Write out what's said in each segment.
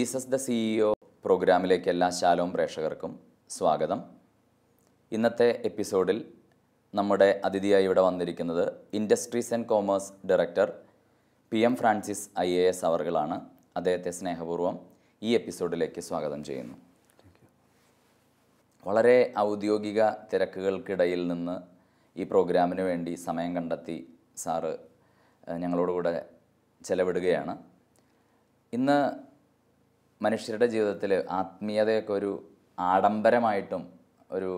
Jesus the CEO പ്രോഗ്രാമിലേക്ക് എല്ലാ ശാലോം പ്രേക്ഷകർക്കും സ്വാഗതം. ഇന്നത്തെ എപ്പിസോഡിൽ നമ്മുടെ അതിഥിയായി ഇവിടെ വന്നിരിക്കുന്നത് industries and commerce director PM Francis IAS അവർകളാണ്. അദ്ദേഹത്തെ സ്നേഹപൂർവ്വം ഈ എപ്പിസോഡിലേക്ക് സ്വാഗതം ചെയ്യുന്നു. വളരെ ഔദ്യോഗിക തിരക്കുകൾക്കിടയിൽ നിന്ന് ഈ പ്രോഗ്രാമിന് വേണ്ടി സമയം കണ്ടെത്തി സാറ് ഞങ്ങളോടുകൂടെ ചെലവിടുകയാണ്. ഇന്ന് മനുഷ്യരുടെ ജീവിതത്തിൽ ആത്മീയതയൊക്കെ ഒരു ആഡംബരമായിട്ടും ഒരു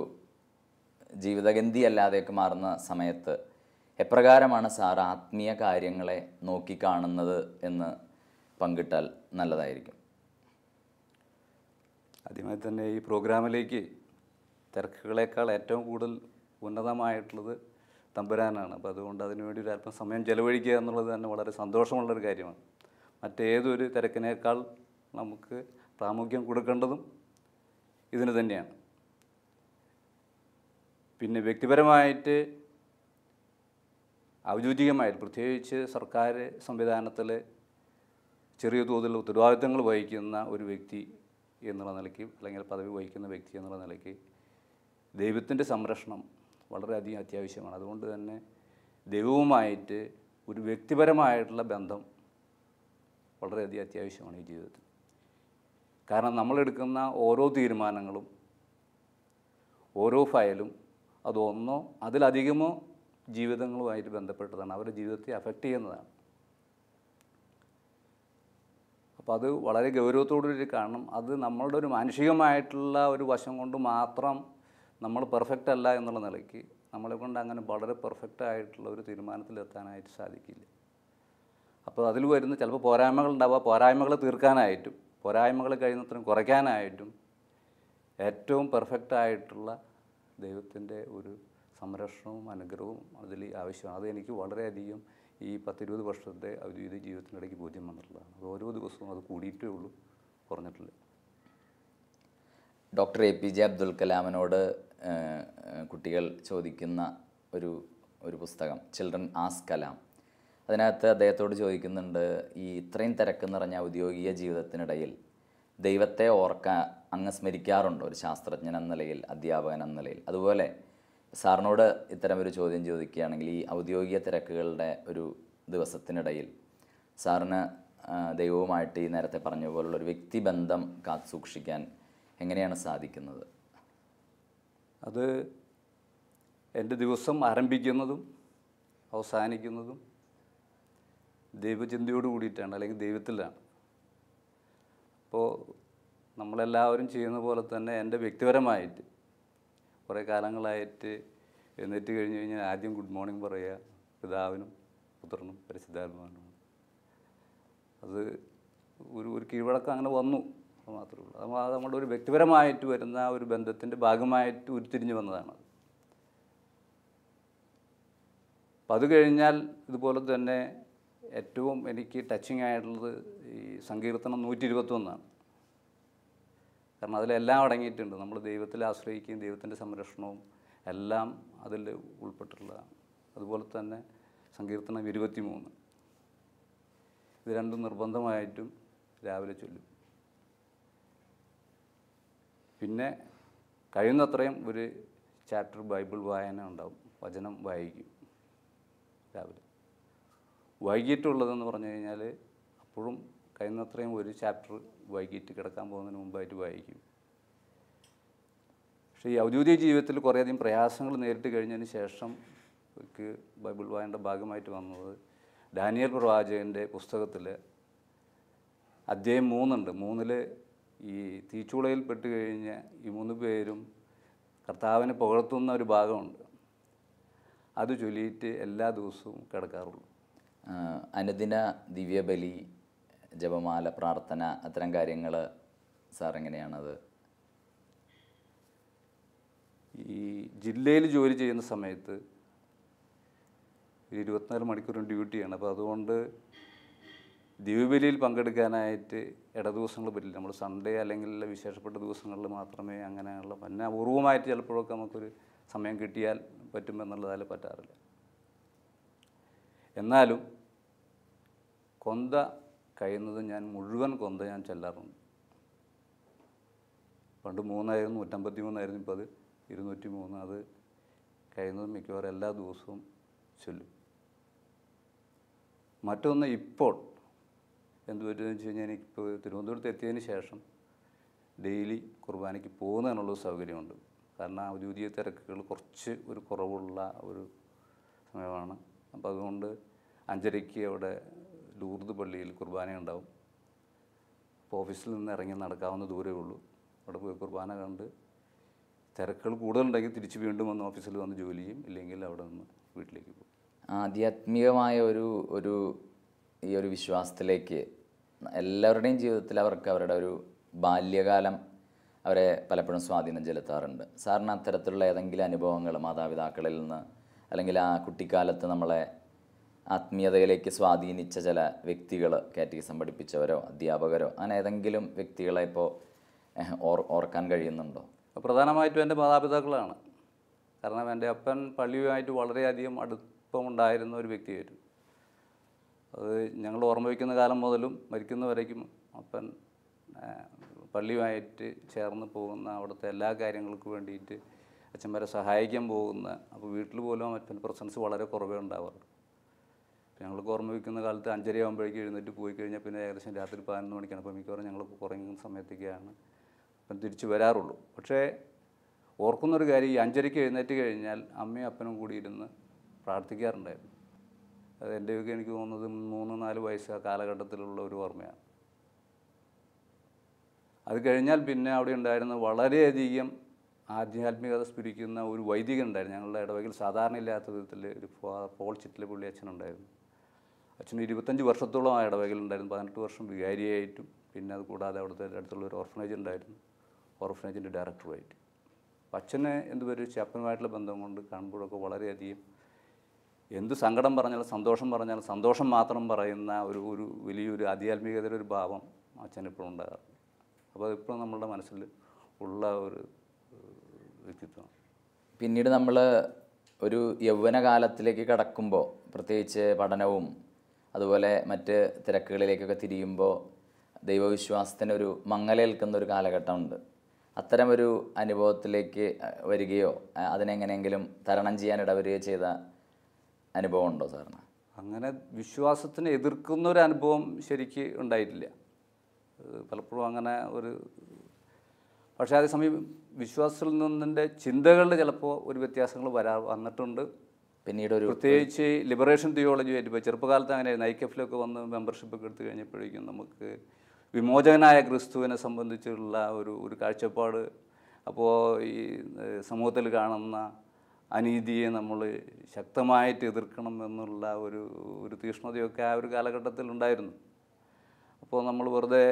ജീവിതഗന്ധി അല്ലാതെയൊക്കെ മാറുന്ന സമയത്ത് എപ്രകാരമാണ് സാർ ആത്മീയ കാര്യങ്ങളെ നോക്കിക്കാണുന്നത് എന്ന് പങ്കിട്ടാൽ നല്ലതായിരിക്കും. ആദ്യമായി തന്നെ ഈ പ്രോഗ്രാമിലേക്ക് തിരക്കുകളേക്കാൾ ഏറ്റവും കൂടുതൽ ഉന്നതമായിട്ടുള്ളത് തമ്പുരാനാണ്. അപ്പോൾ അതുകൊണ്ട് അതിനുവേണ്ടി ഒരു അല്പം സമയം ചെലവഴിക്കുക എന്നുള്ളത് തന്നെ വളരെ സന്തോഷമുള്ളൊരു കാര്യമാണ്. മറ്റേതൊരു തിരക്കിനേക്കാൾ നമുക്ക് പ്രാമുഖ്യം കൊടുക്കേണ്ടതും ഇതിന് തന്നെയാണ്. പിന്നെ വ്യക്തിപരമായിട്ട് ഔദ്യോഗികമായിട്ട് പ്രത്യേകിച്ച് സർക്കാർ സംവിധാനത്തിൽ ചെറിയ തോതിൽ ഉത്തരവാദിത്തങ്ങൾ വഹിക്കുന്ന ഒരു വ്യക്തി എന്നുള്ള നിലയ്ക്ക് അല്ലെങ്കിൽ പദവി വഹിക്കുന്ന വ്യക്തി എന്നുള്ള നിലയ്ക്ക് ദൈവത്തിൻ്റെ സംരക്ഷണം വളരെയധികം അത്യാവശ്യമാണ്. അതുകൊണ്ട് തന്നെ ദൈവവുമായിട്ട് ഒരു വ്യക്തിപരമായിട്ടുള്ള ബന്ധം വളരെയധികം അത്യാവശ്യമാണ് ഈ ജീവിതത്തിൽ. കാരണം നമ്മളെടുക്കുന്ന ഓരോ തീരുമാനങ്ങളും ഓരോ ഫയലും അതൊന്നോ അതിലധികമോ ജീവിതങ്ങളുമായിട്ട് ബന്ധപ്പെട്ടതാണ്, അവരുടെ ജീവിതത്തെ അഫക്റ്റ് ചെയ്യുന്നതാണ്. അപ്പോൾ അത് വളരെ ഗൗരവത്തോടുകൂടി കാണണം. അത് നമ്മളുടെ ഒരു മാനുഷികമായിട്ടുള്ള ഒരു വശം കൊണ്ട് മാത്രം നമ്മൾ പെർഫെക്റ്റ് അല്ല എന്നുള്ള നിലയ്ക്ക് നമ്മളെ കൊണ്ട് അങ്ങനെ വളരെ പെർഫെക്റ്റ് ആയിട്ടുള്ള ഒരു തീരുമാനത്തിലെത്താനായിട്ട് സാധിക്കില്ല. അപ്പോൾ അതിൽ വരുന്ന ചിലപ്പോൾ പോരായ്മകൾ ഉണ്ടാവുക, പോരായ്മകൾ തീർക്കാനായിട്ടും പോരായ്മകൾ കഴിയുന്നത്രയും കുറയ്ക്കാനായിട്ടും ഏറ്റവും പെർഫെക്റ്റായിട്ടുള്ള ദൈവത്തിൻ്റെ ഒരു സംരക്ഷണവും അനുഗ്രഹവും അതിൽ ആവശ്യമാണ്. അത് എനിക്ക് വളരെയധികം ഈ 10-20 വർഷത്തെ ഔദ്യോഗിക ജീവിതത്തിനിടയ്ക്ക് ബോധ്യം വന്നിട്ടുള്ളതാണ്. അത് ഓരോ ദിവസവും അത് കൂടിയിട്ടേ ഉള്ളൂ, കുറഞ്ഞിട്ടില്ല. ഡോക്ടർ APJ അബ്ദുൽ കലാമിനോട് കുട്ടികൾ ചോദിക്കുന്ന ഒരു പുസ്തകം ചിൽഡ്രൻ ആസ്ക് കലാം. അതിനകത്ത് അദ്ദേഹത്തോട് ചോദിക്കുന്നുണ്ട്, ഈ ഇത്രയും തിരക്ക് നിറഞ്ഞ ഔദ്യോഗിക ജീവിതത്തിനിടയിൽ ദൈവത്തെ അങ്ങ് സ്മരിക്കാറുണ്ടോ ഒരു ശാസ്ത്രജ്ഞൻ എന്ന നിലയിൽ, അധ്യാപകൻ എന്ന നിലയിൽ? അതുപോലെ സാറിനോട് ഇത്തരമൊരു ചോദ്യം ചോദിക്കുകയാണെങ്കിൽ ഈ ഔദ്യോഗിക തിരക്കുകളുടെ ഒരു ദിവസത്തിനിടയിൽ സാറിന് ദൈവവുമായിട്ട് ഈ നേരത്തെ പറഞ്ഞ പോലുള്ളൊരു വ്യക്തിബന്ധം കാത്തു സൂക്ഷിക്കാൻ എങ്ങനെയാണ് സാധിക്കുന്നത്? അത് എൻ്റെ ദിവസം ആരംഭിക്കുന്നതും അവസാനിക്കുന്നതും ദൈവചിന്തയോട് കൂടിയിട്ടാണ്, അല്ലെങ്കിൽ ദൈവത്തിലാണ്. അപ്പോൾ നമ്മളെല്ലാവരും ചെയ്യുന്ന പോലെ തന്നെ എൻ്റെ വ്യക്തിപരമായിട്ട് കുറേ കാലങ്ങളായിട്ട് എഴുന്നേറ്റ് കഴിഞ്ഞ് കഴിഞ്ഞാൽ ആദ്യം ഗുഡ് മോർണിംഗ് പറയുക പിതാവിനും പുത്രനും പരിശുദ്ധാത്മാവിനും. അത് ഒരു കീഴ്വഴക്കം അങ്ങനെ വന്നു, അത് മാത്രമേ ഉള്ളൂ. അത് നമ്മുടെ ഒരു വ്യക്തിപരമായിട്ട് വരുന്ന ഒരു ബന്ധത്തിൻ്റെ ഭാഗമായിട്ട് ഉരുത്തിരിഞ്ഞ് വന്നതാണ്. അപ്പം അത് കഴിഞ്ഞാൽ ഇതുപോലെ തന്നെ ഏറ്റവും എനിക്ക് ടച്ചിങ് ആയിട്ടുള്ളത് ഈ സങ്കീർത്തനം 121. കാരണം അതിലെല്ലാം അടങ്ങിയിട്ടുണ്ട്. നമ്മൾ ദൈവത്തിൽ ആശ്രയിക്കുകയും ദൈവത്തിൻ്റെ സംരക്ഷണവും എല്ലാം അതിൽ ഉൾപ്പെട്ടിട്ടുള്ളതാണ്. അതുപോലെ തന്നെ സങ്കീർത്തനം 23, ഇത് രണ്ടും നിർബന്ധമായിട്ടും രാവിലെ ചൊല്ലും. പിന്നെ കഴിയുന്നത്രയും ഒരു ചാപ്റ്റർ ബൈബിൾ വായന ഉണ്ടാവും, വചനം വായിക്കും രാവിലെ. വൈകിട്ടുള്ളതെന്ന് പറഞ്ഞു കഴിഞ്ഞാൽ അപ്പോഴും കഴിയുന്നത്രയും ഒരു ചാപ്റ്റർ വൈകിട്ട് കിടക്കാൻ പോകുന്നതിന് മുമ്പായിട്ട് വായിക്കും. പക്ഷേ ഈ ഔദ്യോഗിക ജീവിതത്തിൽ കുറേയധികം പ്രയാസങ്ങൾ നേരിട്ട് കഴിഞ്ഞതിന് ശേഷം എനിക്ക് ബൈബിൾ വായനയുടെ ഭാഗമായിട്ട് വന്നത് ഡാനിയേൽ പ്രവാചകൻ്റെ പുസ്തകത്തിൽ അധ്യായം 3 ഉണ്ട്. 3-ൽ ഈ തീച്ചൂളയിൽ പെട്ട് കഴിഞ്ഞ ഈ 3 പേരും കർത്താവിനെ പുകഴ്ത്തുന്ന ഒരു ഭാഗമുണ്ട്. അത് ചൊല്ലിയിട്ട് എല്ലാ ദിവസവും കിടക്കാറുള്ളൂ. അനുദിന ദിവ്യബലി, ജപമാല, പ്രാർത്ഥന, അത്തരം കാര്യങ്ങൾ സാർ എങ്ങനെയാണത്? ഈ ജില്ലയിൽ ജോലി ചെയ്യുന്ന സമയത്ത് 24 മണിക്കൂറും ഡ്യൂട്ടിയാണ്. അപ്പോൾ അതുകൊണ്ട് ദിവ്യബലിയിൽ പങ്കെടുക്കാനായിട്ട് ദിവസങ്ങൾ പറ്റില്ല. നമ്മൾ സൺഡേ അല്ലെങ്കിൽ വിശേഷപ്പെട്ട ദിവസങ്ങളിൽ മാത്രമേ അങ്ങനെയുള്ള, പിന്നെ അപൂർവമായിട്ട് ചിലപ്പോഴൊക്കെ നമുക്കൊരു സമയം കിട്ടിയാൽ പറ്റുമെന്നുള്ളതാൽ പറ്റാറില്ല. എന്നാലും കൊന്ത കഴിയുന്നത് ഞാൻ മുഴുവൻ കൊന്ത ഞാൻ ചെല്ലാറുണ്ട്. പണ്ട് 3 153 ഇപ്പോൾ അത് 203. അത് കഴിയുന്നത് മിക്കവാറും എല്ലാ ദിവസവും ചൊല്ലും. മറ്റൊന്ന് ഇപ്പോൾ എന്ത് പറ്റുമെന്ന് വെച്ച് കഴിഞ്ഞാൽ എനിക്കിപ്പോൾ തിരുവനന്തപുരത്ത് എത്തിയതിന് ശേഷം ഡെയിലി കുർബാനയ്ക്ക് പോകുന്നതിനുള്ളൊരു സൗകര്യമുണ്ട്. കാരണം ഔദ്യോഗിക തിരക്കുകൾ കുറച്ച് ഒരു കുറവുള്ള ഒരു സമയമാണ്. അപ്പോൾ അതുകൊണ്ട് 5:30 അവിടെ ലൂർദ് പള്ളിയിൽ കുർബാന ഉണ്ടാവും. അപ്പോൾ ഓഫീസിൽ നിന്ന് ഇറങ്ങി നടക്കാവുന്ന ദൂരമേ ഉള്ളൂ. അവിടെ പോയി കുർബാന കണ്ട് തിരക്കുകൾ കൂടുതലുണ്ടെങ്കിൽ തിരിച്ച് വീണ്ടും വന്ന് ഓഫീസിൽ വന്ന് ജോലി ചെയ്യും, ഇല്ലെങ്കിൽ അവിടെ നിന്ന് വീട്ടിലേക്ക് പോകും. ആധ്യാത്മികമായ ഈ ഒരു വിശ്വാസത്തിലേക്ക് എല്ലാവരുടെയും ജീവിതത്തിൽ അവർക്ക് അവരുടെ ഒരു ബാല്യകാലം അവരെ പലപ്പോഴും സ്വാധീനം ചെലുത്താറുണ്ട്. സാറിന് അത്തരത്തിലുള്ള ഏതെങ്കിലും അനുഭവങ്ങൾ മാതാപിതാക്കളിൽ നിന്ന് അല്ലെങ്കിൽ ആ കുട്ടിക്കാലത്ത് നമ്മളെ ആത്മീയതയിലേക്ക് സ്വാധീനിച്ച ചില വ്യക്തികൾ, കാറ്റഗിസം പഠിപ്പിച്ചവരോ അധ്യാപകരോ, അങ്ങനെ ഏതെങ്കിലും വ്യക്തികളെ ഇപ്പോൾ ഓർക്കാൻ കഴിയുന്നുണ്ടോ? പ്രധാനമായിട്ടും എൻ്റെ മാതാപിതാക്കളാണ്. കാരണം എൻ്റെ അപ്പൻ പള്ളിയുമായിട്ട് വളരെയധികം അടുപ്പമുണ്ടായിരുന്ന ഒരു വ്യക്തിയായിരുന്നു. അത് ഞങ്ങൾ ഓർമ്മ വയ്ക്കുന്ന കാലം മുതലും മരിക്കുന്നവരേക്കും അപ്പൻ പള്ളിയുമായിട്ട് ചേർന്ന് പോകുന്ന, അവിടുത്തെ എല്ലാ കാര്യങ്ങൾക്കും വേണ്ടിയിട്ട് അച്ഛന്മാരെ സഹായിക്കാൻ പോകുന്ന. അപ്പോൾ വീട്ടിൽ പോലും അപ്പൻ പ്രസൻസ് വളരെ കുറവേ ഉണ്ടാവാറുള്ളൂ. ഞങ്ങൾക്ക് ഓർമ്മ വയ്ക്കുന്ന കാലത്ത് 5:30 ആകുമ്പോഴേക്കും എഴുന്നേറ്റ് പോയി കഴിഞ്ഞാൽ പിന്നെ ഏകദേശം രാത്രി 11 മണിക്കാണ്. അപ്പോൾ മിക്കവാറും ഞങ്ങൾ കുറയുന്ന സമയത്തേക്കാണ് അപ്പം തിരിച്ച് വരാറുള്ളൂ. പക്ഷേ ഓർക്കുന്നൊരു കാര്യം, ഈ 5:30 എഴുന്നേറ്റ് കഴിഞ്ഞാൽ അമ്മയും അപ്പനും കൂടി ഇരുന്ന് പ്രാർത്ഥിക്കാറുണ്ടായിരുന്നു. അത് എൻ്റെയൊക്കെ എനിക്ക് തോന്നുന്നത് 3-4 വയസ്സ് ആ കാലഘട്ടത്തിലുള്ള ഒരു ഓർമ്മയാണ്. അത് കഴിഞ്ഞാൽ പിന്നെ അവിടെ ഉണ്ടായിരുന്ന വളരെയധികം ആധ്യാത്മികത സ്ഫുരിക്കുന്ന ഒരു വൈദികൻ ഉണ്ടായിരുന്നു. ഞങ്ങളുടെ ഇടവകയിൽ സാധാരണ ഇല്ലാത്ത വിധത്തിൽ ഒരു പോൾ ചിറ്റിലപ്പള്ളി അച്ഛനുണ്ടായിരുന്നു. അച്ഛന് 25 വർഷത്തോളം ആ ഇടവകയിലുണ്ടായിരുന്നു. 18 വർഷം വികാരിയായിട്ടും, പിന്നെ അത് കൂടാതെ അവിടുത്തെ അടുത്തുള്ള ഒരു ഓർഫനേജ് ഉണ്ടായിരുന്നു, ഓർഫനേജിൻ്റെ ഡയറക്ടറുമായിട്ട്. അപ്പം അച്ഛന് എന്തുപറ്റും, അപ്പനുമായിട്ടുള്ള ബന്ധം കൊണ്ട് കാണുമ്പോഴൊക്കെ വളരെയധികം എന്ത് സങ്കടം പറഞ്ഞാലും സന്തോഷം പറഞ്ഞാലും സന്തോഷം മാത്രം പറയുന്ന ഒരു വലിയൊരു ആധ്യാത്മികതയുടെ ഒരു ഭാവം അച്ഛനിപ്പോഴും ഉണ്ടാകാറുണ്ട്. അപ്പോൾ അതിപ്പോഴും നമ്മളുടെ മനസ്സിൽ ഉള്ള ഒരു വ്യക്തിത്വമാണ്. പിന്നീട് നമ്മൾ ഒരു യൗവനകാലത്തിലേക്ക് കടക്കുമ്പോൾ, പ്രത്യേകിച്ച് പഠനവും അതുപോലെ മറ്റ് തിരക്കുകളിലേക്കൊക്കെ തിരിയുമ്പോൾ ദൈവവിശ്വാസത്തിനൊരു മങ്ങലേൽക്കുന്ന ഒരു കാലഘട്ടമുണ്ട്. അത്തരം ഒരു അനുഭവത്തിലേക്ക് വരികയോ അതിനെങ്ങനെയെങ്കിലും തരണം ചെയ്യാൻ ഇടവരികയോ ചെയ്ത അനുഭവം ഉണ്ടോ സാറിന്? അങ്ങനെ വിശ്വാസത്തിനെ എതിർക്കുന്ന ഒരു അനുഭവം ശരിക്ക് ഉണ്ടായിട്ടില്ല. പലപ്പോഴും അങ്ങനെ ഒരു, പക്ഷേ അതേസമയം വിശ്വാസത്തിൽ നിന്നിൻ്റെ ചിന്തകളിൽ ചിലപ്പോൾ ഒരു വ്യത്യാസങ്ങൾ വന്നിട്ടുണ്ട്. പിന്നീട് പ്രത്യേകിച്ച് ലിബറേഷൻ തിയോളജിയായിട്ട് ഇപ്പോൾ ചെറുപ്പകാലത്ത് അങ്ങനെ ഐക്യഫിലൊക്കെ വന്ന് മെമ്പർഷിപ്പൊക്കെ എടുത്തു കഴിഞ്ഞപ്പോഴേക്കും നമുക്ക് വിമോചകനായ ക്രിസ്തുവിനെ സംബന്ധിച്ചുള്ള ഒരു കാഴ്ചപ്പാട്, അപ്പോൾ ഈ സമൂഹത്തിൽ കാണുന്ന അനീതിയെ നമ്മൾ ശക്തമായിട്ട് എതിർക്കണം എന്നുള്ള ഒരു തീഷ്ണതയൊക്കെ ആ ഒരു കാലഘട്ടത്തിൽ ഉണ്ടായിരുന്നു. അപ്പോൾ നമ്മൾ വെറുതെ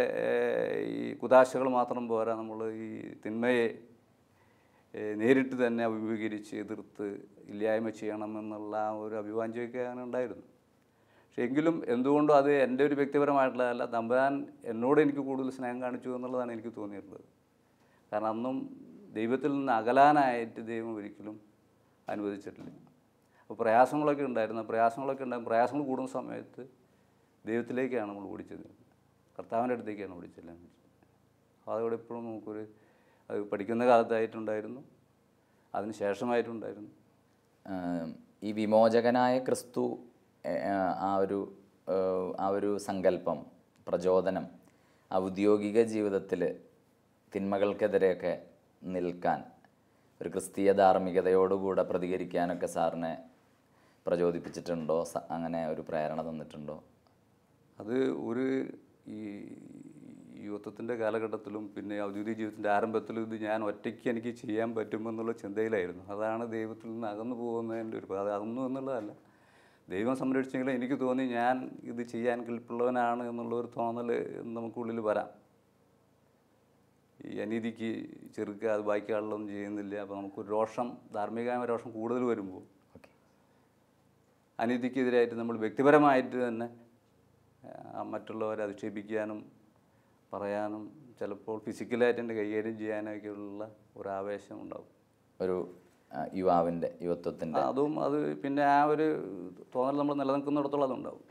ഈ കുതാശകൾ മാത്രം പോരാ, നമ്മൾ ഈ തിന്മയെ നേരിട്ട് തന്നെ അഭിമുഖീകരിച്ച് എതിർത്ത് ഇല്ലായ്മ ചെയ്യണമെന്നുള്ള ഒരു അഭിവാഞ്ഛയൊക്കെ ഉണ്ടായിരുന്നു. പക്ഷേ എങ്കിലും എന്തുകൊണ്ടും അത് എൻ്റെ ഒരു വ്യക്തിപരമായിട്ടുള്ളതല്ല, തമ്പുരാൻ എന്നോട് എനിക്ക് കൂടുതൽ സ്നേഹം കാണിച്ചു എന്നുള്ളതാണ് എനിക്ക് തോന്നിയിട്ടുള്ളത്. കാരണം അന്നും ദൈവത്തിൽ നിന്ന് അകലാനായിട്ട് ദൈവം ഒരിക്കലും അനുവദിച്ചിട്ടില്ല. അപ്പോൾ പ്രയാസങ്ങളൊക്കെ ഉണ്ടായിരുന്നു. പ്രയാസങ്ങൾ കൂടുന്ന സമയത്ത് ദൈവത്തിലേക്കാണ് നമ്മൾ ഓടിച്ചത്, കർത്താവിൻ്റെ അടുത്തേക്കാണ് ഓടിച്ചത്. അതോടെ ഇപ്പോഴും നമുക്കൊരു അത് പഠിക്കുന്ന കാലത്തായിട്ടുണ്ടായിരുന്നു, അതിന് ശേഷമായിട്ടുണ്ടായിരുന്നു. ഈ വിമോചകനായ ക്രിസ്തു ആ ഒരു സങ്കല്പം, പ്രചോദനം ഔദ്യോഗിക ജീവിതത്തിൽ തിന്മകൾക്കെതിരെയൊക്കെ നിൽക്കാൻ, ഒരു ക്രിസ്തീയ ധാർമ്മികതയോടുകൂടെ പ്രതികരിക്കാനൊക്കെ സാറിനെ പ്രചോദിപ്പിച്ചിട്ടുണ്ടോ? അങ്ങനെ ഒരു പ്രേരണ തന്നിട്ടുണ്ടോ? അത് ഈ യുവത്വത്തിൻ്റെ കാലഘട്ടത്തിലും പിന്നെ ഔദ്യോഗിക ജീവിതത്തിൻ്റെ ആരംഭത്തിലും ഇത് ഞാൻ ഒറ്റയ്ക്ക് എനിക്ക് ചെയ്യാൻ പറ്റുമെന്നുള്ള ചിന്തയിലായിരുന്നു. അതാണ് ദൈവത്തിൽ നിന്ന് അകന്നു പോകുന്നതിൻ്റെ അത് അകന്നു എന്നുള്ളതല്ല, ദൈവം സംരക്ഷിച്ചെങ്കിലും എനിക്ക് തോന്നി ഞാൻ ഇത് ചെയ്യാൻ കെൽപ്പുള്ളവനാണ് എന്നുള്ളൊരു തോന്നൽ നമുക്കുള്ളിൽ വരാം. ഈ അനീതിക്ക് ചെറുക്കുക, അത് ബാക്കിയാളൊന്നും ചെയ്യുന്നില്ല. അപ്പോൾ നമുക്കൊരു രോഷം, ധാർമ്മികമായ രോഷം കൂടുതൽ വരുമ്പോൾ അനീതിക്കെതിരായിട്ട് നമ്മൾ വ്യക്തിപരമായിട്ട് തന്നെ മറ്റുള്ളവരെ അധിക്ഷേപിക്കാനും പറയാനും ചിലപ്പോൾ ഫിസിക്കലായിട്ട് എൻ്റെ കൈകാര്യം ചെയ്യാനൊക്കെയുള്ള ഒരാവേശം ഉണ്ടാവും ഒരു യുവത്വത്തിൻ്റെ. അത് പിന്നെ ആ ഒരു തോന്നൽ നമ്മൾ നിലനിൽക്കുന്നിടത്തോളം അതുണ്ടാവും.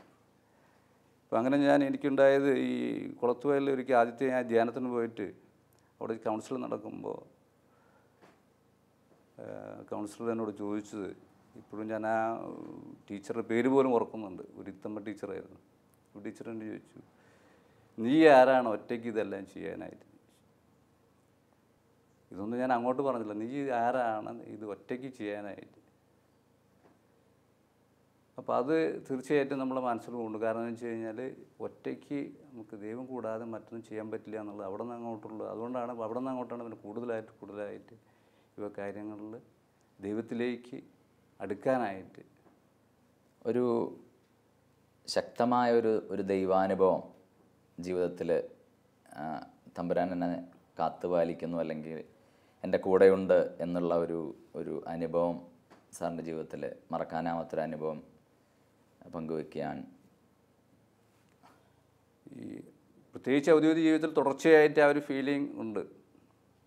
അപ്പോൾ അങ്ങനെ എനിക്കുണ്ടായത് ഈ കുളത്തുവയലിൽ ഒരിക്കൽ ആദ്യത്തെ ഞാൻ ധ്യാനത്തിന് പോയിട്ട് അവിടെ കൗൺസിൽ നടക്കുമ്പോൾ കൗൺസിലർ എന്നോട് ചോദിച്ചത്, ഇപ്പോഴും ഞാൻ ആ ടീച്ചറുടെ പേര് പോലും ഓർക്കുന്നുണ്ട്, ഒരു ഇത്തമ്മ ടീച്ചറായിരുന്നു. ഒരു ടീച്ചർ എന്നെ ചോദിച്ചു, നീ ആരാണ് ഒറ്റയ്ക്ക് ഇതെല്ലാം ചെയ്യാനായിട്ട്? ഇതൊന്നും ഞാൻ അങ്ങോട്ട് പറഞ്ഞില്ല, നീ ആരാണ് ഇത് ഒറ്റയ്ക്ക് ചെയ്യാനായിട്ട്? അപ്പോൾ അത് തീർച്ചയായിട്ടും നമ്മളെ മനസ്സിൽ കൊണ്ട്. കാരണം എന്ന് വെച്ച് കഴിഞ്ഞാൽ ഒറ്റയ്ക്ക് നമുക്ക് ദൈവം കൂടാതെ മറ്റൊന്നും ചെയ്യാൻ പറ്റില്ല എന്നുള്ളത് അവിടെ നിന്ന് അങ്ങോട്ടുള്ള. അതുകൊണ്ടാണ് അവിടെ നിന്ന് അങ്ങോട്ടാണ് പിന്നെ കൂടുതലായിട്ട് ഇവ കാര്യങ്ങളിൽ ദൈവത്തിലേക്ക് അടുക്കാനായിട്ട്. ഒരു ശക്തമായ ഒരു ദൈവാനുഭവം ജീവിതത്തിൽ തമ്പുരാൻ എന്നെ കാത്തുപാലിക്കുന്നു, അല്ലെങ്കിൽ എൻ്റെ കൂടെയുണ്ട് എന്നുള്ള ഒരു അനുഭവം സാറിൻ്റെ ജീവിതത്തിൽ മറക്കാനാവാത്തൊരു അനുഭവം പങ്കുവയ്ക്കാൻ. ഈ പ്രത്യേകിച്ച് ഔദ്യോഗിക ജീവിതത്തിൽ തുടർച്ചയായിട്ട് ആ ഒരു ഫീലിംഗ് ഉണ്ട്.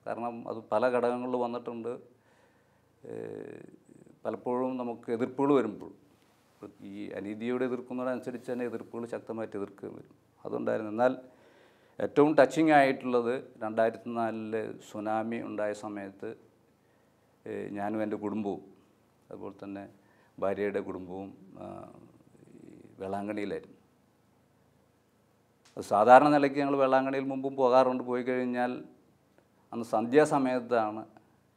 കാരണം അത് പല ഘടകങ്ങളിൽ വന്നിട്ടുണ്ട്. പലപ്പോഴും നമുക്ക് എതിർപ്പുകൾ വരുമ്പോൾ ഈ അനീതിയോട് എതിർക്കുന്നതനുസരിച്ച് തന്നെ എതിർപ്പുകൾ ശക്തമായിട്ട് എതിർക്കുക വരും. അതുണ്ടായിരുന്നു. എന്നാൽ ഏറ്റവും ടച്ചിങ് ആയിട്ടുള്ളത് 2004 സുനാമി ഉണ്ടായ സമയത്ത് ഞാനും എൻ്റെ കുടുംബവും അതുപോലെ തന്നെ ഭാര്യയുടെ കുടുംബവും വേളാങ്കണ്ണിയിലായിരുന്നു. അത് സാധാരണ നിലയ്ക്ക് ഞങ്ങൾ വേളാങ്കണ്ണിയിൽ മുമ്പും പോകാറുണ്ട്. പോയി കഴിഞ്ഞാൽ അന്ന് സന്ധ്യാസമയത്താണ്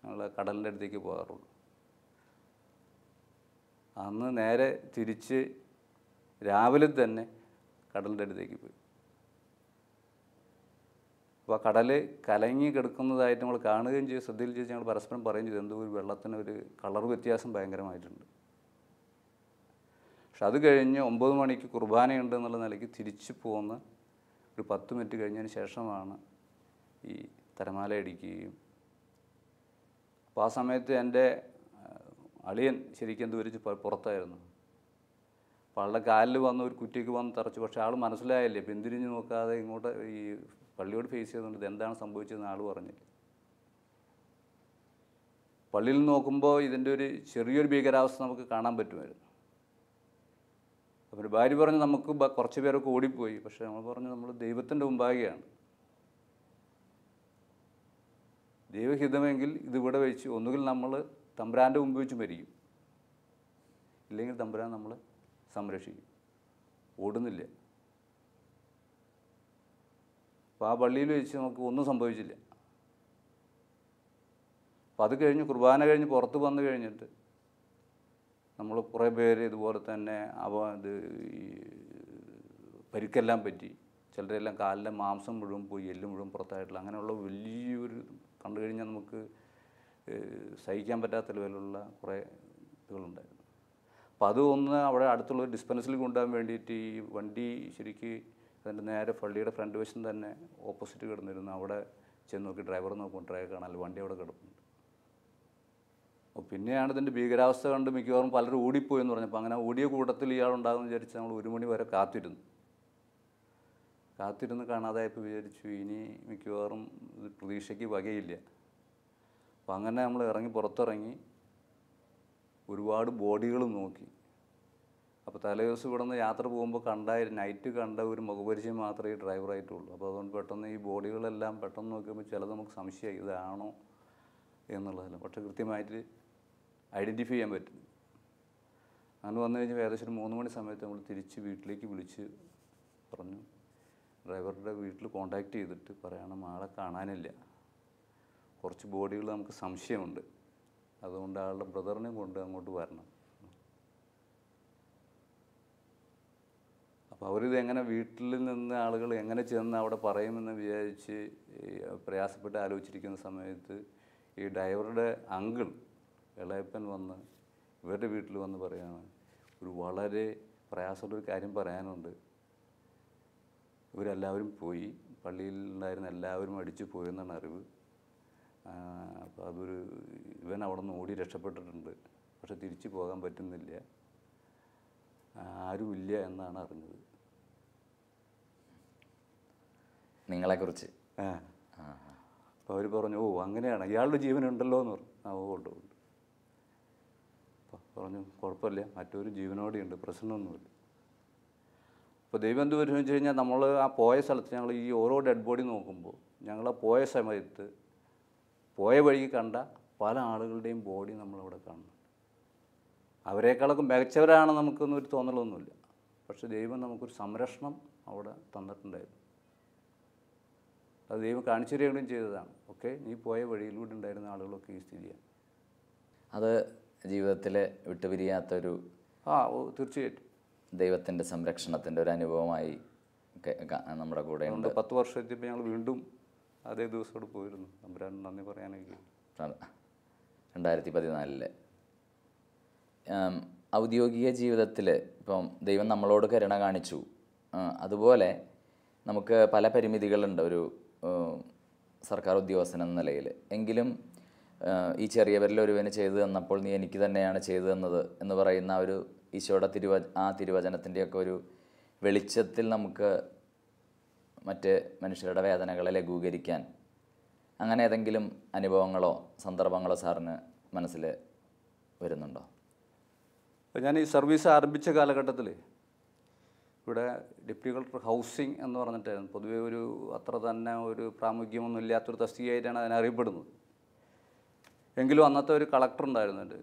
ഞങ്ങൾ കടലിൻ്റെ അടുത്തേക്ക് പോകാറുള്ളൂ. അന്ന് നേരെ തിരിച്ച് രാവിലെ തന്നെ കടലിൻ്റെ അടുത്തേക്ക് പോയി. അപ്പോൾ ആ കടൽ കലങ്ങി കിടക്കുന്നതായിട്ട് നമ്മൾ കാണുകയും ചെയ്ത് ശ്രദ്ധയിൽ ചെയ്ത് ഞങ്ങൾ പരസ്പരം പറയുകയും ചെയ്തു, എന്തോ ഒരു വെള്ളത്തിനൊരു കളർ വ്യത്യാസം ഭയങ്കരമായിട്ടുണ്ട്. പക്ഷെ അത് കഴിഞ്ഞ് 9 മണിക്ക് കുർബാനയുണ്ട് എന്നുള്ള നിലയ്ക്ക് തിരിച്ചു പോകുന്ന ഒരു 10 മിനിറ്റ് കഴിഞ്ഞതിന് ശേഷമാണ് ഈ തിരമാല അടിക്കുകയും. അപ്പോൾ ആ സമയത്ത് എൻ്റെ അളിയൻ ശരിക്കും എന്ത് വരിച്ച് പുറത്തായിരുന്നു. അപ്പോൾ ആളുടെ കാലിൽ വന്ന് ഒരു കുറ്റിക്ക് വന്ന് തറച്ചു. പക്ഷേ ആൾ മനസ്സിലായില്ലേ, പിന്തിരിഞ്ഞ് നോക്കാതെ ഇങ്ങോട്ട് ഈ പള്ളിയോട് ഫേസ് ചെയ്തുകൊണ്ട് ഇതെന്താണ് സംഭവിച്ചതെന്ന് ആൾ പറഞ്ഞില്ല. പള്ളിയിൽ നിന്ന് നോക്കുമ്പോൾ ഇതിൻ്റെ ഒരു ചെറിയൊരു ഭീകരാവസ്ഥ നമുക്ക് കാണാൻ പറ്റുമായിരുന്നു. അപ്പോൾ ഭാര്യ പറഞ്ഞു നമുക്ക് കുറച്ച് പേരൊക്കെ ഓടിപ്പോയി. പക്ഷേ നമ്മൾ പറഞ്ഞു നമ്മൾ ദൈവത്തിൻ്റെ മുമ്പാകെയാണ്. ദൈവഹിതമെങ്കിൽ ഇതിവിടെ വെച്ച് ഒന്നുകിൽ നമ്മൾ തമ്പുരാൻ്റെ മുമ്പ് വെച്ച് മരിക്കും, ഇല്ലെങ്കിൽ തമ്പുരാൻ നമ്മളെ സംരക്ഷിക്കും. ഓടുന്നില്ല. അപ്പോൾ ആ പള്ളിയിൽ വെച്ച് നമുക്ക് ഒന്നും സംഭവിച്ചില്ല. അപ്പോൾ അത് കഴിഞ്ഞ് കുർബാന കഴിഞ്ഞ് പുറത്ത് വന്നു കഴിഞ്ഞിട്ട് നമ്മൾ കുറേ പേര് ഇതുപോലെ തന്നെ ഇത് ഈ പരിക്കെല്ലാം പറ്റി, ചിലരെല്ലാം കാലിലെ മാംസം മുഴുവൻ പോയി, എല്ല് മുഴുവൻ പുറത്തായിട്ടുള്ള അങ്ങനെയുള്ള വലിയൊരു കണ്ടു കഴിഞ്ഞാൽ നമുക്ക് സഹിക്കാൻ പറ്റാത്ത ലെവലുള്ള കുറേ ഇതുകളുണ്ടായിരുന്നു. അപ്പോൾ അത് ഒന്ന് അവിടെ അടുത്തുള്ള ഡിസ്പെൻസറിൽ കൊണ്ടുപോകാൻ വേണ്ടിയിട്ട് ഈ വണ്ടി ശരിക്ക് അതിൻ്റെ നേരെ പള്ളിയുടെ ഫ്രണ്ട് വശം തന്നെ ഓപ്പോസിറ്റ് കിടന്നിരുന്നു. അവിടെ ചെന്ന് നോക്കി ഡ്രൈവർ നോക്കും, ഡ്രൈവർ കാണാൻ വണ്ടി അവിടെ കിടപ്പുണ്ട്. അപ്പോൾ പിന്നെയാണ് ഇതിൻ്റെ ഭീകരാവസ്ഥ കണ്ട് മിക്കവാറും പലരും ഓടിപ്പോയെന്ന് പറഞ്ഞപ്പോൾ അങ്ങനെ ഓടിയ കൂട്ടത്തിൽ ഇയാളുണ്ടാകുമെന്ന് വിചാരിച്ച് നമ്മൾ 1 മണി വരെ കാത്തിരുന്ന് കാണാതായപ്പോൾ വിചാരിച്ചു ഇനി മിക്കവാറും ഇത് പ്രതീക്ഷയ്ക്ക് വകയില്ല. അപ്പോൾ അങ്ങനെ നമ്മൾ പുറത്തിറങ്ങി ഒരുപാട് ബോഡികൾ നോക്കി. അപ്പോൾ തലേദിവസം ഇവിടെ നിന്ന് യാത്ര പോകുമ്പോൾ നൈറ്റ് കണ്ട ഒരു മുഖപരിചയം മാത്രമേ ഡ്രൈവറായിട്ടുള്ളൂ. അപ്പോൾ അതുകൊണ്ട് പെട്ടെന്ന് ഈ ബോഡികളെല്ലാം പെട്ടെന്ന് നോക്കുമ്പോൾ ചിലത് നമുക്ക് സംശയമായി ഇതാണോ എന്നുള്ളതല്ല. പക്ഷേ കൃത്യമായിട്ട് ഐഡൻറ്റിഫൈ ചെയ്യാൻ പറ്റും. അങ്ങനെ വന്നു കഴിഞ്ഞാൽ ഏകദേശം ഒരു 3 മണി സമയത്ത് നമ്മൾ തിരിച്ച് വീട്ടിലേക്ക് വിളിച്ച് പറഞ്ഞു, ഡ്രൈവറുടെ വീട്ടിൽ കോൺടാക്റ്റ് ചെയ്തിട്ട് പറയണം ആളെ കാണാനില്ല, കുറച്ച് ബോഡികൾ നമുക്ക് സംശയമുണ്ട്, അതുകൊണ്ട് ആളുടെ ബ്രദറിനെയും കൊണ്ട് അങ്ങോട്ട് വരണം. അപ്പോൾ അവരിത് എങ്ങനെ വീട്ടിൽ നിന്ന് ആളുകൾ എങ്ങനെ ചെന്ന് അവിടെ പറയുമെന്ന് വിചാരിച്ച് പ്രയാസപ്പെട്ട് ആലോചിച്ചിരിക്കുന്ന സമയത്ത് ഈ ഡ്രൈവറുടെ അങ്കിൾ ഇളയപ്പൻ വന്ന് ഇവരുടെ വീട്ടിൽ വന്ന് പറയുകയാണ്, ഒരു വളരെ പ്രയാസമുള്ളൊരു കാര്യം പറയാനുണ്ട്. ഇവരെല്ലാവരും പോയി, പള്ളിയിലുണ്ടായിരുന്ന എല്ലാവരും അടിച്ചു പോയെന്നാണ് അറിവ്. അപ്പോൾ ഇവൻ അവിടെ നിന്ന് ഓടി രക്ഷപ്പെട്ടിട്ടുണ്ട്, പക്ഷെ തിരിച്ചു പോകാൻ പറ്റുന്നില്ല, ആരുമില്ല എന്നാണ് അറിഞ്ഞത്. നിങ്ങളെക്കുറിച്ച് അപ്പോൾ അവർ പറഞ്ഞു, ഓ അങ്ങനെയാണ്, ഇയാളുടെ ജീവനുണ്ടല്ലോ എന്ന് പറഞ്ഞു. ഓ ഉണ്ട്. അപ്പോൾ പറഞ്ഞു കുഴപ്പമില്ല, മറ്റൊരു ജീവനോടെയുണ്ട്, പ്രശ്നമൊന്നുമില്ല. ഇപ്പോൾ ദൈവം എന്ത് വരുമെന്ന് വെച്ച് കഴിഞ്ഞാൽ നമ്മൾ ആ പോയ സ്ഥലത്ത് ഞങ്ങൾ ഈ ഓരോ ഡെഡ് ബോഡി നോക്കുമ്പോൾ ഞങ്ങൾ ആ പോയ സമയത്ത് പോയ വഴി കണ്ട പല ആളുകളുടെയും ബോഡി നമ്മളവിടെ കാണുന്നു. അവരെക്കാളൊക്കെ മികച്ചവരാണ് നമുക്കൊന്നും ഒരു തോന്നലൊന്നുമില്ല. പക്ഷേ ദൈവം നമുക്കൊരു സംരക്ഷണം അവിടെ തന്നിട്ടുണ്ടായിരുന്നു. അത് ദൈവം കാണിച്ചു തരികയും ചെയ്തതാണ്. ഓക്കെ, നീ പോയ വഴിയിലൂടെ ഉണ്ടായിരുന്ന ആളുകളൊക്കെ ഈ സ്ഥിതിയാണ്. അത് ജീവിതത്തിൽ വിട്ടുപിരിയാത്തൊരു തീർച്ചയായിട്ടും ദൈവത്തിൻ്റെ സംരക്ഷണത്തിൻ്റെ ഒരു അനുഭവമായി നമ്മുടെ കൂടെ ഉണ്ട്. 10 വർഷത്തിപ്പോൾ ഞങ്ങൾ വീണ്ടും അതേ ദിവസത്തോട് പോയിരുന്നു. നമ്പരാൻ നന്ദി പറയാനൊക്കെ. 2014 ഔദ്യോഗിക ജീവിതത്തിൽ ഇപ്പം ദൈവം നമ്മളോട് കരുണ കാണിച്ചു. അതുപോലെ നമുക്ക് പല പരിമിതികളുണ്ട് ഒരു സർക്കാർ ഉദ്യോഗസ്ഥൻ എന്ന നിലയിൽ. എങ്കിലും ഈ ചെറിയവരിൽ ഒരുവന് ചെയ്തു തന്നപ്പോൾ നീ എനിക്ക് തന്നെയാണ് ചെയ്തു തന്നത് എന്ന് പറയുന്ന ഒരു ഈശോയുടെ തിരുവചനത്തിൻ്റെയൊക്കെ ഒരു വെളിച്ചത്തിൽ നമുക്ക് മറ്റ് മനുഷ്യരുടെ വേദനകളെ ലഘൂകരിക്കാൻ അങ്ങനെ ഏതെങ്കിലും അനുഭവങ്ങളോ സന്ദർഭങ്ങളോ സാറിന് മനസ്സിൽ വരുന്നുണ്ടോ? ഞാൻ ഈ സർവീസ് ആരംഭിച്ച കാലഘട്ടത്തിൽ ഇവിടെ ഡെപ്യൂട്ടി കളക്ടർ ഹൗസിംഗ് എന്ന് പറഞ്ഞിട്ടായിരുന്നു. പൊതുവെ ഒരു അത്ര തന്നെ ഒരു പ്രാമുഖ്യമൊന്നും ഇല്ലാത്തൊരു തസ്തികയായിട്ടാണ് അതിനറിയപ്പെടുന്നത്. എങ്കിലും അന്നത്തെ ഒരു കളക്ടർ ഉണ്ടായിരുന്നുണ്ട്.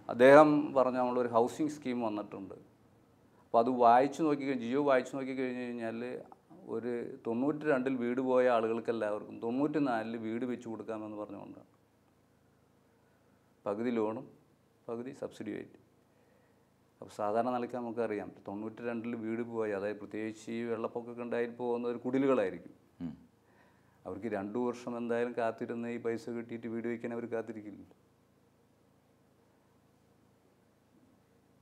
അദ്ദേഹം പറഞ്ഞ നമ്മളൊരു ഹൗസിംഗ് സ്കീം വന്നിട്ടുണ്ട്. അപ്പോൾ അത് വായിച്ചു നോക്കിക്കഴിഞ്ഞാൽ ജിയോ വായിച്ചു നോക്കിക്കഴിഞ്ഞ് കഴിഞ്ഞാൽ ഒരു 92 വീട് പോയ ആളുകൾക്കെല്ലാവർക്കും 94 വീട് വെച്ച് കൊടുക്കാമെന്ന് പറഞ്ഞുകൊണ്ടാണ്. പകുതി ലോണും പകുതി സബ്സിഡിയായിട്ട്. അപ്പോൾ സാധാരണ നിലയ്ക്ക് നമുക്കറിയാം 92 വീട് പോയി, അതായത് പ്രത്യേകിച്ച് ഈ വെള്ളപ്പൊക്കമൊക്കെ ഉണ്ടായി പോകുന്ന ഒരു കുടിലുകളായിരിക്കും. അവർക്ക് 2 വർഷം എന്തായാലും കാത്തിരുന്ന് ഈ പൈസ കിട്ടിയിട്ട് വീട് വയ്ക്കാൻ അവർ കാത്തിരിക്കില്ല.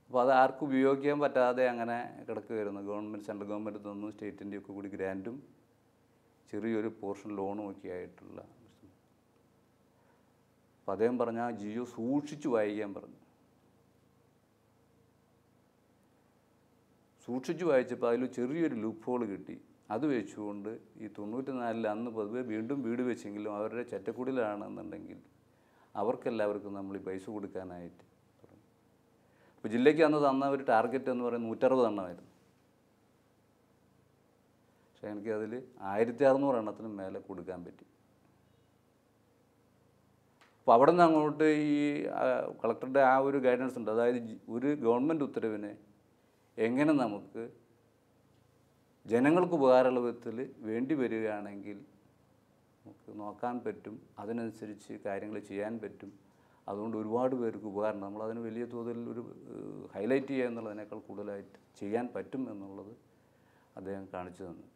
അപ്പോൾ അത് ആർക്കും ഉപയോഗിക്കാൻ പറ്റാതെ അങ്ങനെ കിടക്കുകയായിരുന്നു. ഗവൺമെൻറ്, സെൻട്രൽ ഗവൺമെൻറ് തന്നു, സ്റ്റേറ്റിൻ്റെ ഒക്കെ കൂടി ഗ്രാൻറ്റും ചെറിയൊരു പോർഷൻ ലോണും ഒക്കെ ആയിട്ടുള്ള. അപ്പോൾ അദ്ദേഹം പറഞ്ഞാൽ ജിയോ സൂക്ഷിച്ച് വായിക്കാൻ പറഞ്ഞു. സൂക്ഷിച്ച് വായിച്ചപ്പോൾ അതിൽ ചെറിയൊരു ലൂപ്പ് ഹോൾ കിട്ടി. അത് വെച്ചുകൊണ്ട് ഈ 94 അന്ന് പൊതുവെ വീണ്ടും വീട് വെച്ചെങ്കിലും അവരുടെ ചെറ്റക്കുടിലാണെന്നുണ്ടെങ്കിൽ അവർക്കെല്ലാവർക്കും നമ്മൾ ഈ പൈസ കൊടുക്കാനായിട്ട് തുടങ്ങി. അപ്പോൾ ജില്ലയ്ക്ക് അന്ന് തന്ന ഒരു ടാർഗറ്റ് എന്ന് പറയുന്നത് 160 എണ്ണമായിരുന്നു. പക്ഷേ എനിക്ക് അതിൽ 1600 എണ്ണത്തിന് മേലെ കൊടുക്കാൻ പറ്റി. അപ്പോൾ അവിടെ നിന്ന് അങ്ങോട്ട് ഈ കളക്ടറുടെ ആ ഒരു ഗൈഡൻസ് ഉണ്ട്. അതായത് ഒരു ഗവൺമെൻറ് ഉത്തരവിനെ എങ്ങനെ നമുക്ക് ജനങ്ങൾക്ക് ഉപകാരമുള്ള വിധത്തിൽ വേണ്ടി വരികയാണെങ്കിൽ നമുക്ക് നോക്കാൻ പറ്റും, അതിനനുസരിച്ച് കാര്യങ്ങൾ ചെയ്യാൻ പറ്റും. അതുകൊണ്ട് ഒരുപാട് പേർക്ക് ഉപകാരം, നമ്മളതിന് വലിയ തോതിൽ ഒരു ഹൈലൈറ്റ് ചെയ്യുക എന്നുള്ളതിനേക്കാൾ കൂടുതലായിട്ട് ചെയ്യാൻ പറ്റും എന്നുള്ളത് അദ്ദേഹം കാണിച്ചു തന്നു.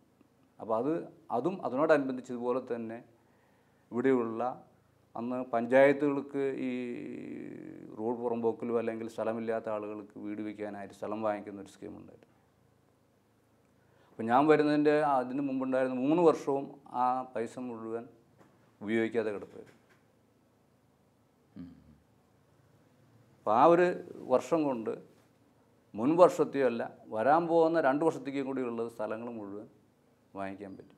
അപ്പോൾ അതും അതിനോടനുബന്ധിച്ച് ഇതുപോലെ തന്നെ ഇവിടെയുള്ള അന്ന് പഞ്ചായത്തുകൾക്ക് ഈ റോഡ് പുറമ്പോക്കിലും അല്ലെങ്കിൽ സ്ഥലമില്ലാത്ത ആളുകൾക്ക് വീട് വയ്ക്കാനായിട്ട് സ്ഥലം വാങ്ങിക്കുന്ന ഒരു സ്കീമുണ്ടായിരുന്നു. അപ്പോൾ ഞാൻ വരുന്നതിൻ്റെ അതിന് മുമ്പുണ്ടായിരുന്ന 3 വർഷവും ആ പൈസ മുഴുവൻ ഉപയോഗിക്കാതെ കിടപ്പായിരുന്നു. അപ്പോൾ ആ ഒരു വർഷം കൊണ്ട് മുൻ വർഷത്തെയോ അല്ല, വരാൻ പോകുന്ന 2 വർഷത്തേക്കും കൂടിയുള്ള സ്ഥലങ്ങൾ മുഴുവൻ വാങ്ങിക്കാൻ പറ്റും.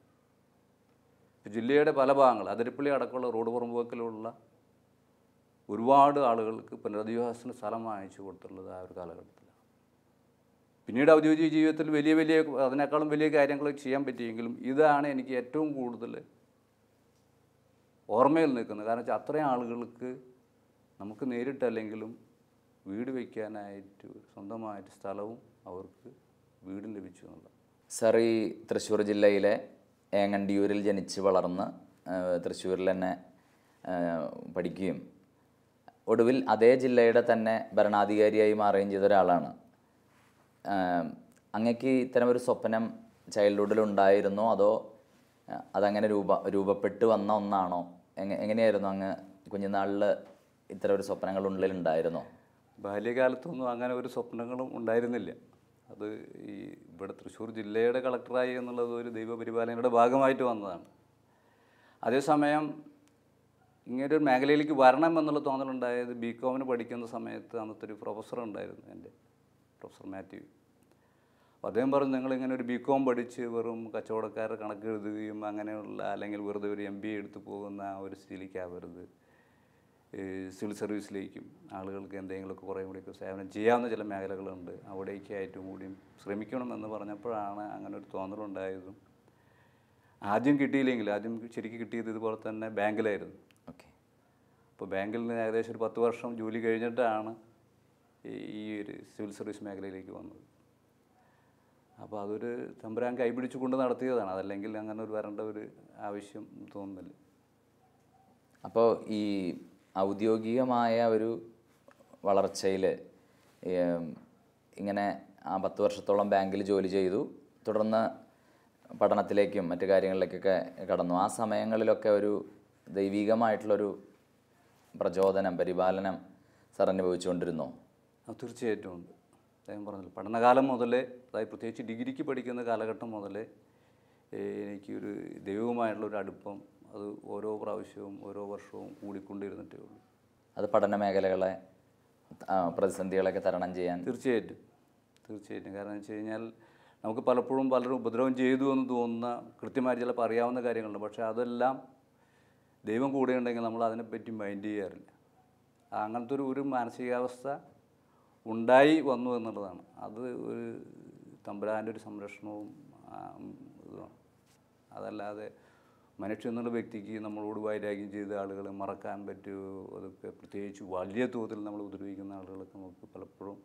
ജില്ലയുടെ പല ഭാഗങ്ങൾ, അതിരപ്പള്ളി അടക്കമുള്ള റോഡ് പുറമ്പോക്കിലുള്ള ഒരുപാട് ആളുകൾക്ക് പുനരധിവാസത്തിന് സ്ഥലം വാങ്ങിച്ചു കൊടുത്തുള്ളത് ആ ഒരു കാലഘട്ടത്തിലാണ്. പിന്നീട് ഔദ്യോഗിക ജീവിതത്തിൽ വലിയ അതിനേക്കാളും വലിയ കാര്യങ്ങൾ ചെയ്യാൻ പറ്റിയെങ്കിലും ഇതാണ് എനിക്ക് ഏറ്റവും കൂടുതൽ ഓർമ്മയിൽ നിൽക്കുന്നത്. കാരണം വെച്ചാൽ അത്രയും ആളുകൾക്ക് നമുക്ക് നേരിട്ടല്ലെങ്കിലും വീട് വയ്ക്കാനായിട്ട് സ്വന്തമായിട്ട് സ്ഥലവും അവർക്ക് വീടും ലഭിച്ചു എന്നുള്ളത്. സാർ ഈ തൃശ്ശൂർ ജില്ലയിലെ ഏങ്ങണ്ടിയൂരിൽ ജനിച്ച് വളർന്ന് തൃശ്ശൂരിൽ തന്നെ പഠിക്കുകയും ഒടുവിൽ അതേ ജില്ലയുടെ തന്നെ ഭരണാധികാരിയായി മാറുകയും ചെയ്ത ഒരാളാണ്. അങ്ങക്ക് ഇത്തരമൊരു സ്വപ്നം ചൈൽഡ്ഹുഡിൽ ഉണ്ടായിരുന്നോ, അതോ അതങ്ങനെ രൂപപ്പെട്ട് വന്ന ഒന്നാണോ? എങ്ങനെയായിരുന്നു അങ്ങ് കുഞ്ഞുനാളിൽ ഇത്തരം ഒരു സ്വപ്നങ്ങൾ ഉള്ളിലുണ്ടായിരുന്നോ? ബാല്യകാലത്തൊന്നും അങ്ങനെ ഒരു സ്വപ്നങ്ങളും ഉണ്ടായിരുന്നില്ല. അത് ഈ ഇവിടെ തൃശ്ശൂർ ജില്ലയുടെ കളക്ടറായി എന്നുള്ളത് ഒരു ദൈവപരിപാലനയുടെ ഭാഗമായിട്ട് വന്നതാണ്. അതേസമയം ഇങ്ങനൊരു മേഖലയിലേക്ക് വരണം എന്നുള്ള തോന്നലുണ്ടായത് ബികോമിന് പഠിക്കുന്ന സമയത്ത് അന്നത്തെ ഒരു പ്രൊഫസർ ഉണ്ടായിരുന്നു, എൻ്റെ പ്രൊഫസർ മാത്യു. അപ്പോൾ അദ്ദേഹം പറഞ്ഞു, നിങ്ങളിങ്ങനെ ഒരു ബികോം പഠിച്ച് വെറും കച്ചവടക്കാരുടെ കണക്ക് എഴുതുകയും അങ്ങനെയുള്ള അല്ലെങ്കിൽ വെറുതെ ഒരു MBA എടുത്ത് പോകുന്ന ഒരു സ്ഥിതിക്കാവരുത്. സിവിൽ സർവീസിലേക്കും ആളുകൾക്ക് എന്തെങ്കിലുമൊക്കെ കുറേ കൂടിയൊക്കെ സേവനം ചെയ്യാവുന്ന ചില മേഖലകളുണ്ട്, അവിടേക്ക് ഏറ്റവും കൂടിയും ശ്രമിക്കണമെന്ന് പറഞ്ഞപ്പോഴാണ് അങ്ങനെ ഒരു തോന്നലുണ്ടായതും. ആദ്യം കിട്ടിയില്ലെങ്കിൽ, ആദ്യം ശരിക്കും കിട്ടിയത് ഇതുപോലെ തന്നെ ബാങ്കിലായിരുന്നു. ഓക്കെ. അപ്പോൾ ബാങ്കിൽ നിന്ന് ഏകദേശം ഒരു 10 വർഷം ജോലി കഴിഞ്ഞിട്ടാണ് ഈ ഒരു സിവിൽ സർവീസ് മേഖലയിലേക്ക് വന്നത്. അപ്പോൾ അതൊരു തമ്പുരാൻ കൈപിടിച്ചു കൊണ്ട് നടത്തിയതാണ്, അതല്ലെങ്കിൽ അങ്ങനെ ഒരു വരേണ്ട ഒരു ആവശ്യം തോന്നുന്നില്ല. അപ്പോൾ ഈ ഔദ്യോഗികമായ ഒരു വളർച്ചയിൽ ഇങ്ങനെ ആ 10 വർഷത്തോളം ബാങ്കിൽ ജോലി ചെയ്തു, തുടർന്ന് പഠനത്തിലേക്കും മറ്റു കാര്യങ്ങളിലേക്കൊക്കെ കടന്നു. ആ സമയങ്ങളിലൊക്കെ ഒരു ദൈവികമായിട്ടുള്ളൊരു പ്രചോദനം, പരിപാലനം സാർ അനുഭവിച്ചുകൊണ്ടിരുന്നോ? തീർച്ചയായിട്ടും ഉണ്ട്. അദ്ദേഹം പറഞ്ഞില്ല, പഠനകാലം മുതലേ, അതായത് പ്രത്യേകിച്ച് ഡിഗ്രിക്ക് പഠിക്കുന്ന കാലഘട്ടം മുതലേ എനിക്കൊരു ദൈവവുമായിട്ടുള്ളൊരു അടുപ്പം അത് ഓരോ പ്രാവശ്യവും ഓരോ വർഷവും കൂടിക്കൊണ്ടിരുന്നിട്ടേ ഉള്ളൂ. അത് പഠന മേഖലകളെ പ്രതിസന്ധികളൊക്കെ തരണം ചെയ്യാൻ? തീർച്ചയായിട്ടും. കാരണം എന്ന് വെച്ച് കഴിഞ്ഞാൽ നമുക്ക് പലപ്പോഴും പലരും ഉപദ്രവം ചെയ്തു എന്ന് തോന്നുന്ന കൃത്യമായി ചിലപ്പോൾ അറിയാവുന്ന കാര്യങ്ങളുണ്ട്. പക്ഷേ അതെല്ലാം ദൈവം കൂടെ ഉണ്ടെങ്കിൽ നമ്മൾ അതിനെപ്പറ്റി മൈൻഡ് ചെയ്യാറില്ല. അങ്ങനത്തെ ഒരു മാനസികാവസ്ഥ ഉണ്ടായി വന്നു എന്നുള്ളതാണ്. അത് ഒരു തമ്പുരാൻ്റെ ഒരു സംരക്ഷണവും ഇതുമാണ്. അതല്ലാതെ മനുഷ്യ എന്നുള്ള വ്യക്തിക്ക് നമ്മളോട് വൈരാഗ്യം ചെയ്ത ആളുകളെ മറക്കാൻ പറ്റുമോ? അതൊക്കെ പ്രത്യേകിച്ച് വലിയ തോതിൽ നമ്മൾ ഉപദ്രവിക്കുന്ന ആളുകളൊക്കെ നമുക്ക് പലപ്പോഴും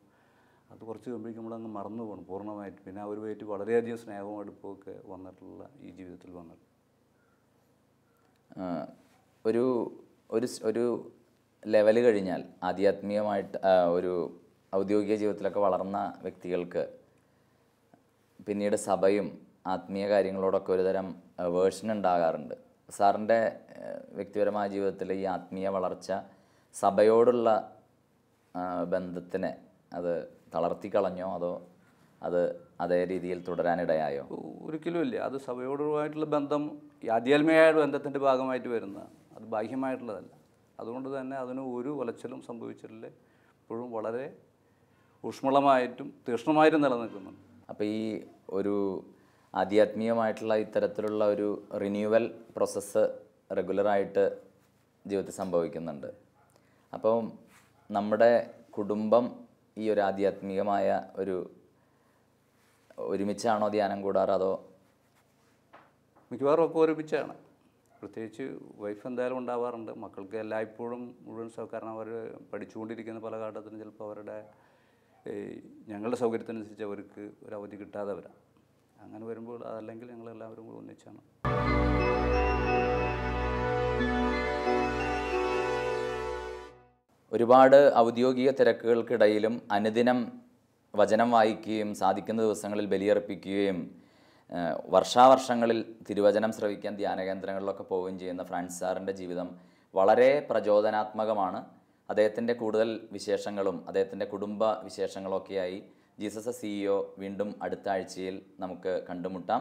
അത് കുറച്ച് കഴിയുമ്പോഴേക്കും നമ്മളങ്ങ് മറന്നു പോകണം പൂർണ്ണമായിട്ട്. പിന്നെ അവരുമായിട്ട് വളരെയധികം സ്നേഹവും അടുപ്പമൊക്കെ വന്നിട്ടുള്ള ഈ ജീവിതത്തിൽ വന്നത്. ഒരു ഒരു ഒരു ലെവൽ കഴിഞ്ഞാൽ ആധ്യാത്മികമായിട്ട് ഒരു ഔദ്യോഗിക ജീവിതത്തിലൊക്കെ വളർന്ന വ്യക്തികൾക്ക് പിന്നീട് സഭയും ആത്മീയ കാര്യങ്ങളോടൊക്കെ ഒരുതരം വേർഷൻ ഉണ്ടാകാറുണ്ട്. സാറിൻ്റെ വ്യക്തിപരമായ ജീവിതത്തിൽ ഈ ആത്മീയ വളർച്ച സഭയോടുള്ള ബന്ധത്തിനെ അത് തളർത്തിക്കളഞ്ഞോ, അതോ അത് അതേ രീതിയിൽ തുടരാനിടയായോ? ഒരിക്കലും ഇല്ല. അത് സഭയോടുമായിട്ടുള്ള ബന്ധം ഈ ആധ്യാത്മികമായ ബന്ധത്തിൻ്റെ ഭാഗമായിട്ട് വരുന്നതാണ്, അത് ബാഹ്യമായിട്ടുള്ളതല്ല. അതുകൊണ്ട് തന്നെ അതിന് ഒരു ഉലച്ചിലും സംഭവിച്ചിട്ടില്ല. ഇപ്പോഴും വളരെ ഊഷ്മളമായിട്ടും തീക്ഷ്ണമായിട്ടും നിലനിൽക്കുന്നുണ്ട്. അപ്പോൾ ഈ ഒരു ആധ്യാത്മികമായിട്ടുള്ള ഇത്തരത്തിലുള്ള ഒരു റിന്യൂവൽ പ്രോസസ്സ് റെഗുലറായിട്ട് ജീവിതത്തിൽ സംഭവിക്കുന്നുണ്ട്. അപ്പം നമ്മുടെ കുടുംബം ഈ ഒരു ആധ്യാത്മികമായ ഒരു ഒരുമിച്ചാണോ ധ്യാനം കൂടാറ്, അതോ? മിക്കവാറും ഒക്കെ ഒരുമിച്ചാണ്. പ്രത്യേകിച്ച് വൈഫ് എന്തായാലും ഉണ്ടാവാറുണ്ട്. മക്കൾക്ക് എല്ലായ്പ്പോഴും മുഴുവൻ കാരണം അവർ പഠിച്ചുകൊണ്ടിരിക്കുന്ന പല ഘട്ടത്തിലും ചിലപ്പോൾ അവരുടെ ഞങ്ങളുടെ സൗകര്യത്തിനനുസരിച്ച് അവർക്ക് ഒരു അവധി കിട്ടാതെ വരാം. അങ്ങനെ വരുമ്പോൾ അതല്ലെങ്കിൽ ഞങ്ങളെല്ലാവരും കൂടി ഒന്നിച്ചാണ്. ഒരുപാട് ഔദ്യോഗിക തിരക്കുകൾക്കിടയിലും അനുദിനം വചനം വായിക്കുകയും സാധിക്കുന്ന ദിവസങ്ങളിൽ ബലിയർപ്പിക്കുകയും വർഷാവർഷങ്ങളിൽ തിരുവചനം ശ്രവിക്കാൻ ധ്യാനകേന്ദ്രങ്ങളിലൊക്കെ പോവുകയും ചെയ്യുന്ന ഫ്രാൻസ് സാറിൻ്റെ ജീവിതം വളരെ പ്രചോദനാത്മകമാണ്. അദ്ദേഹത്തിൻ്റെ കൂടുതൽ വിശേഷങ്ങളും അദ്ദേഹത്തിൻ്റെ കുടുംബ വിശേഷങ്ങളൊക്കെയായി ജീസസ് CEO വീണ്ടും അടുത്ത ആഴ്ചയിൽ നമുക്ക് കണ്ടുമുട്ടാം.